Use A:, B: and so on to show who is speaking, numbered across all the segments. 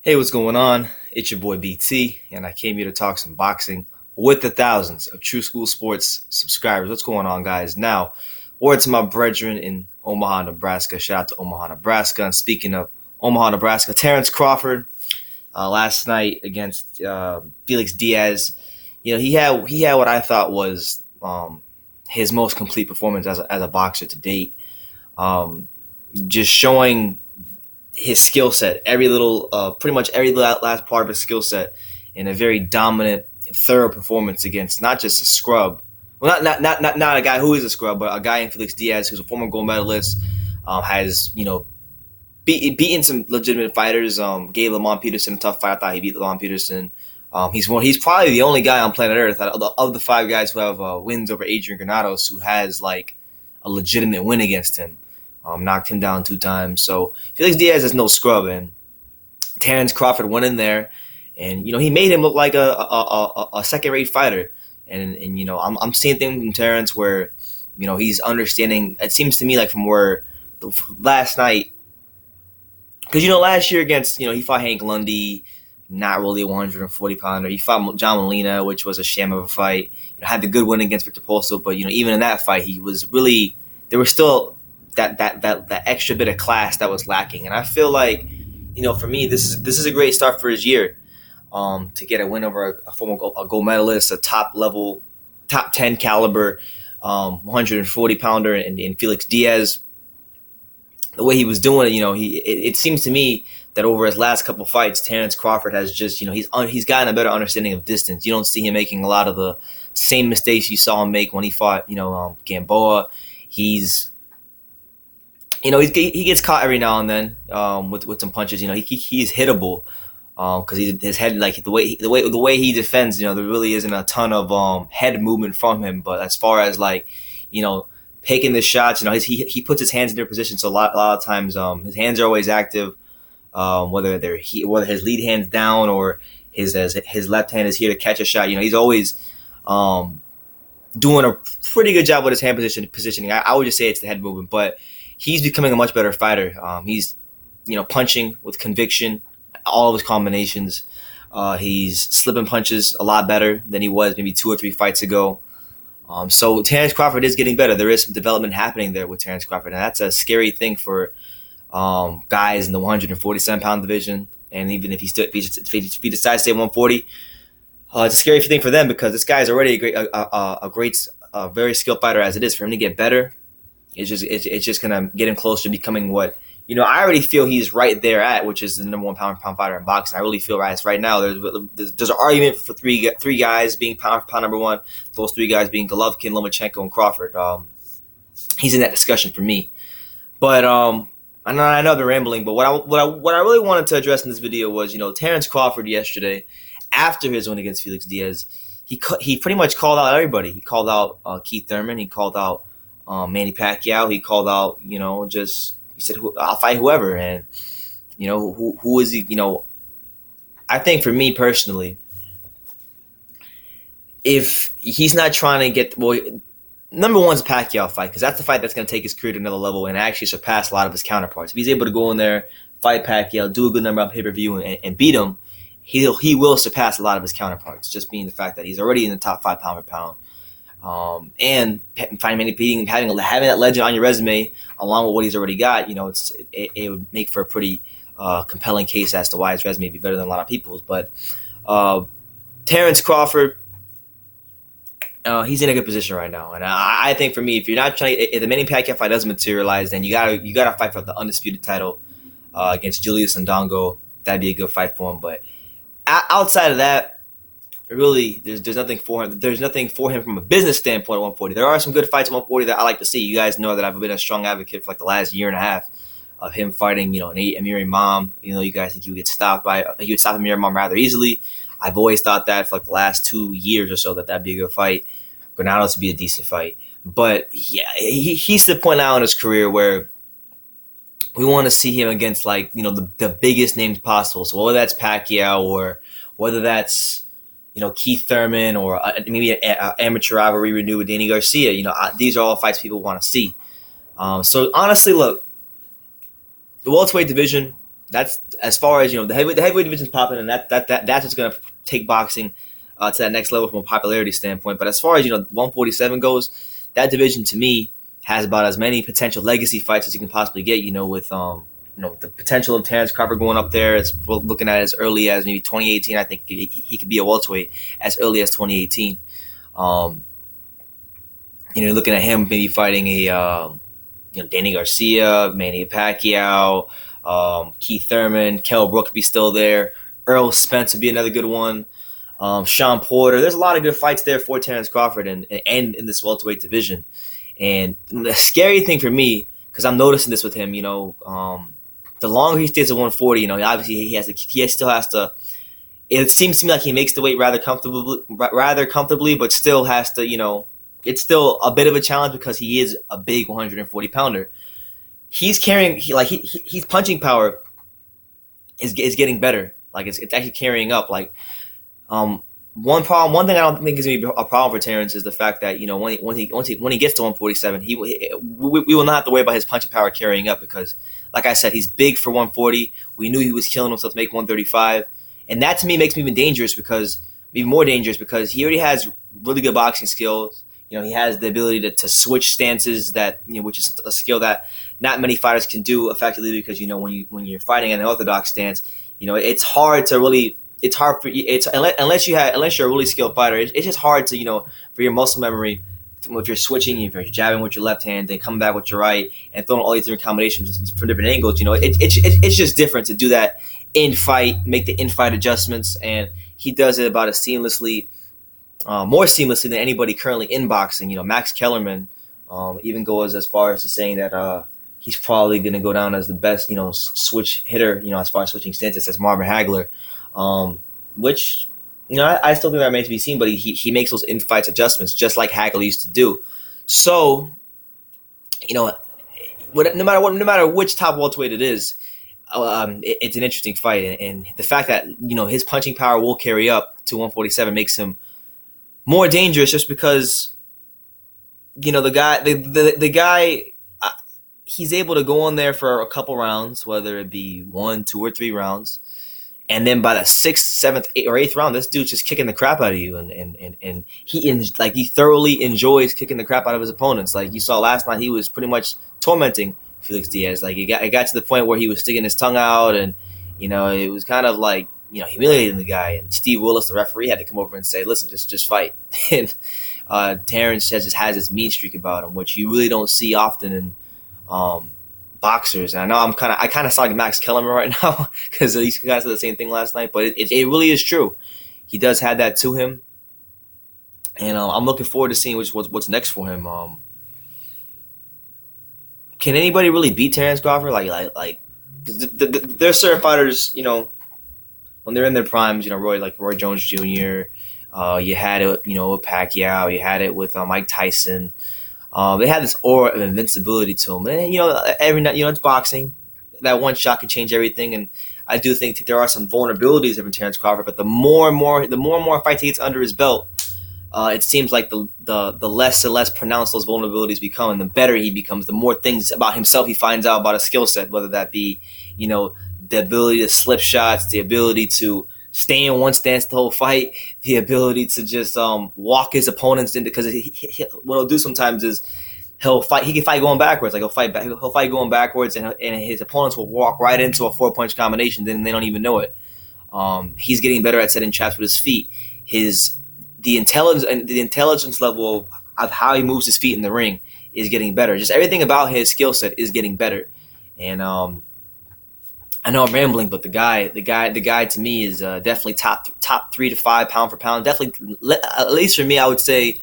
A: Hey, what's going on? It's your boy BT, and I came here to talk some boxing with the thousands of True School Sports subscribers. What's going on, guys? Now, word to my brethren in Omaha, Nebraska. Shout out to Omaha, Nebraska. And speaking of Omaha, Nebraska, Terence Crawford last night against Felix Diaz. He had what I thought was his most complete performance as a boxer to date. Um, just showing his skill set, pretty much every last part of his skill set, in a very dominant, thorough performance against not just a scrub, well, not a guy who is a scrub, but a guy in Felix Diaz who's a former gold medalist, has beaten some legitimate fighters. Gave Lamont Peterson a tough fight. I thought he beat Lamont Peterson. He's probably the only guy on planet Earth of the five guys who have wins over Adrian Granados who has like a legitimate win against him. Knocked him down 2 times. So Felix Diaz is no scrub, and Terence Crawford went in there, and he made him look like a second-rate fighter. And I'm seeing things from Terence where he's understanding. It seems to me like from where last night, because last year against he fought Hank Lundy, not really a 140 pounder. He fought John Molina, which was a sham of a fight. Had the good win against Victor Posto, but even in that fight, he was really there was still that extra bit of class that was lacking. And I feel like, for me, this is a great start for his year. To get a win over a former gold medalist, a top 10 caliber, 140 pounder, and Felix Diaz. The way he was doing it, it seems to me that over his last couple fights, Terence Crawford has just, he's gotten a better understanding of distance. You don't see him making a lot of the same mistakes you saw him make when he fought, Gamboa. He gets caught every now and then with some punches. He's hittable because his head, like the way he defends. There really isn't a ton of head movement from him. But as far as taking the shots, he puts his hands in their position. So a lot of times his hands are always active, whether his lead hand's down or his left hand is here to catch a shot. He's always doing a pretty good job with his hand positioning. I would just say it's the head movement, but he's becoming a much better fighter. He's, punching with conviction, all of his combinations. He's slipping punches a lot better than he was maybe 2 or 3 fights ago. So Terence Crawford is getting better. There is some development happening there with Terence Crawford, and that's a scary thing for guys in the 147-pound division. And even if he decides to stay 140, it's a scary thing for them because this guy is already a great, very skilled fighter as it is. For him to get better, it's just gonna get him closer to becoming what I already feel he's right there at, which is the number 1 pound fighter in boxing. I really feel right now. There's an argument for three guys being pound number 1. Those 3 guys being Golovkin, Lomachenko, and Crawford. He's in that discussion for me. But I know I've been rambling. But what I really wanted to address in this video was Terence Crawford yesterday, after his win against Felix Diaz, he pretty much called out everybody. He called out Keith Thurman. He called out Manny Pacquiao. He called out, he said, I'll fight whoever. And, who is he? I think for me personally, if he's not trying to get, number 1's Pacquiao fight, because that's the fight that's going to take his career to another level and actually surpass a lot of his counterparts. If he's able to go in there, fight Pacquiao, do a good number on pay-per-view and beat him, he will surpass a lot of his counterparts, just being the fact that he's already in the top 5 pound for pound. And having that legend on your resume along with what he's already got, it would make for a pretty compelling case as to why his resume would be better than a lot of people's. But Terence Crawford, he's in a good position right now, and I think for me, if the Manny Pacquiao fight doesn't materialize, then you gotta fight for the undisputed title against Julius Ndongo. That'd be a good fight for him. But outside of that, really, there's nothing for him. There's nothing for him from a business standpoint at 140. There are some good fights at 140 that I like to see. You guys know that I've been a strong advocate for the last year and a half of him fighting, an Amir Imam. You guys think he would stop Amir Imam rather easily. I've always thought that for the last 2 years or so that'd be a good fight. Granados would be a decent fight. But yeah, he's to the point now in his career where we want to see him against the biggest names possible. So whether that's Pacquiao or whether that's Keith Thurman or maybe an amateur rivalry renewed with Danny Garcia. These are all fights people want to see. So honestly, look, the welterweight division, that's as far as the heavyweight division's popping, and that's what's gonna take boxing to that next level from a popularity standpoint. But as far as 147 goes, that division to me has about as many potential legacy fights as you can possibly get. With the potential of Terence Crawford going up there. It's looking at as early as maybe 2018. I think he could be a welterweight as early as 2018. Looking at him maybe fighting Danny Garcia, Manny Pacquiao, Keith Thurman, Kell Brook could be still there. Earl Spence would be another good one. Sean Porter. There's a lot of good fights there for Terence Crawford and in this welterweight division. And the scary thing for me, because I'm noticing this with him, the longer he stays at 140, obviously he still has to. It seems to me like he makes the weight rather comfortably, but still has to, it's still a bit of a challenge because he is a big 140 pounder. He's carrying, he's punching power is getting better. Like it's actually carrying up. Like, one thing I don't think is going to be a problem for Terence is the fact that when he gets to 147, we will not have to worry about his punching power carrying up because, like I said, he's big for 140. We knew he was killing himself to make 135, and that to me makes him even more dangerous because he already has really good boxing skills. He has the ability to switch stances which is a skill that not many fighters can do effectively because when you're fighting in an orthodox stance, it's hard to really. It's hard for unless you're a really skilled fighter. It's just hard to for your muscle memory if you're switching, if you're jabbing with your left hand, then coming back with your right, and throwing all these different combinations from different angles. It's just different to do that in fight, make the in fight adjustments, and he does it about as seamlessly, more seamlessly than anybody currently in boxing. Max Kellerman even goes as far as to saying that he's probably going to go down as the best switch hitter as far as switching stances as Marvin Hagler. Which I still think that remains to be seen, but he makes those in fights adjustments just like Hagler used to do. So, no matter which top welterweight it is, it's an interesting fight, and the fact that his punching power will carry up to 147 makes him more dangerous, just because the guy. He's able to go in there for a couple rounds, whether it be 1, 2, or 3 rounds. And then by the 6th, 7th, 8th, or 8th round, this dude's just kicking the crap out of you, and he thoroughly enjoys kicking the crap out of his opponents. Like you saw last night, he was pretty much tormenting Felix Diaz. Like it got to the point where he was sticking his tongue out, and it was kind of like humiliating the guy. And Steve Willis, the referee, had to come over and say, "Listen, just fight." And Terence has this mean streak about him, which you really don't see often in boxers. And I know I kind of sound like Max Kellerman right now because these guys said the same thing last night, but it really is true. He does have that to him, and I'm looking forward to seeing what's next for him. Can anybody really beat Terence Crawford? Like, cause there's certain fighters, when they're in their primes, Roy Jones Jr. You had it, with Pacquiao. You had it with Mike Tyson. They had this aura of invincibility to them. And, every night, it's boxing. That one shot can change everything. And I do think there are some vulnerabilities in Terence Crawford, but the more and more fights he gets under his belt, it seems like the less and less pronounced those vulnerabilities become, and the better he becomes, the more things about himself he finds out about a skill set, whether that be, the ability to slip shots, the ability to stay in one stance the whole fight, the ability to just walk his opponents into, because what he'll do sometimes is he can fight going backwards. Like he'll fight going backwards, and his opponents will walk right into a 4-punch combination, then they don't even know it. He's getting better at setting traps with his feet. The intelligence level of how he moves his feet in the ring is getting better. Just everything about his skill set is getting better. And I know I'm rambling, but the guy to me is definitely top 3 to 5 pound for pound. Definitely, at least for me, I would say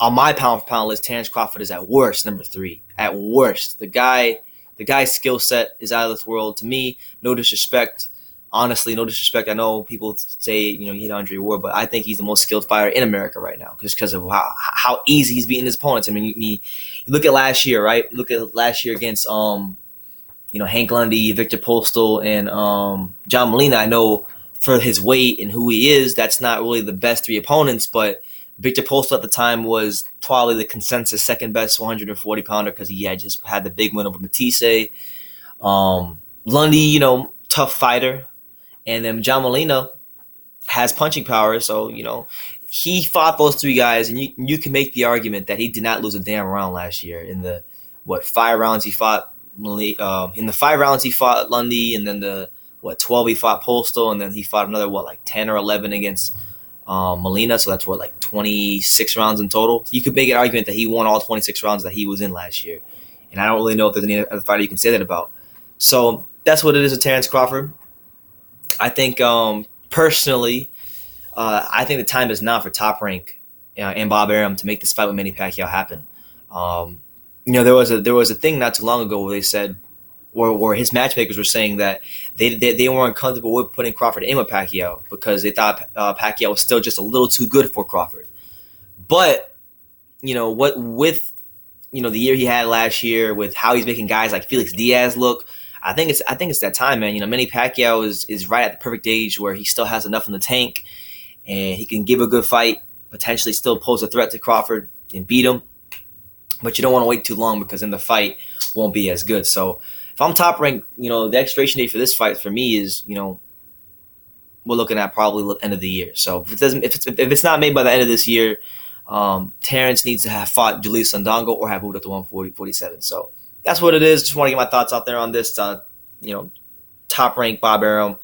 A: on my pound for pound list, Terence Crawford is at worst number 3. At worst, the guy's skill set is out of this world. To me, no disrespect. Honestly, no disrespect. I know people say he hit Andre Ward, but I think he's the most skilled fighter in America right now, just because of how easy he's beating his opponents. I mean, you look at last year, right? Look at last year against Hank Lundy, Victor Postal, and John Molina. I know for his weight and who he is, that's not really the best 3 opponents, but Victor Postal at the time was probably the consensus second best 140 pounder because he had just had the big win over Matisse. Lundy, tough fighter. And then John Molina has punching power, so he fought those three guys, and you can make the argument that he did not lose a damn round last year in the 5 rounds he fought. In the 5 rounds he fought Lundy, and then the 12 he fought Postal, and then he fought another 10 or 11 against Molina. So that's 26 rounds in total. You could make an argument that he won all 26 rounds that he was in last year, and I don't really know if there's any other fighter you can say that about. So that's what it is with Terence Crawford. I think personally, I think the time is now for Top Rank and Bob Arum to make this fight with Manny Pacquiao happen. There was a thing not too long ago where they said, where his matchmakers were saying that they weren't comfortable with putting Crawford in with Pacquiao because they thought Pacquiao was still just a little too good for Crawford. But with the year he had last year, with how he's making guys like Felix Diaz look, I think it's that time, man. Manny Pacquiao is right at the perfect age where he still has enough in the tank, and he can give a good fight, potentially still pose a threat to Crawford and beat him. But you don't want to wait too long because then the fight won't be as good. So if I'm Top Rank, the expiration date for this fight for me is, we're looking at probably the end of the year. So if it's not made by the end of this year, Terence needs to have fought Julius Sandongo or have moved up to 147. So that's what it is. Just want to get my thoughts out there on this. Top Rank Bob Arum,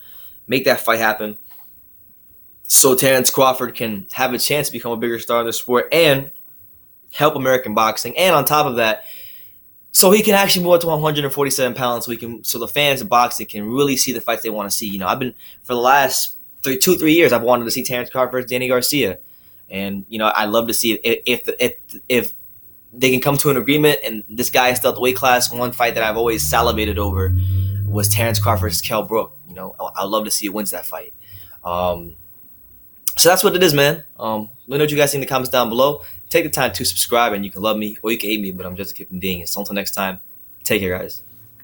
A: make that fight happen so Terence Crawford can have a chance to become a bigger star in the sport and help American boxing. And on top of that, so he can actually move up to 147 pounds, so the fans of boxing can really see the fights they want to see. I've been, for the last 3 years, I've wanted to see Terence Crawford versus Danny Garcia, and I'd love to see if they can come to an agreement. And this guy is still at the weight class. One fight that I've always salivated over was Terence Crawford versus Kell Brook. I'd love to see who wins that fight. So that's what it is, man. Let me know what you guys think in the comments down below. Take the time to subscribe, and you can love me or you can hate me, but I'm just a kid from Dingus. So until next time, take care, guys.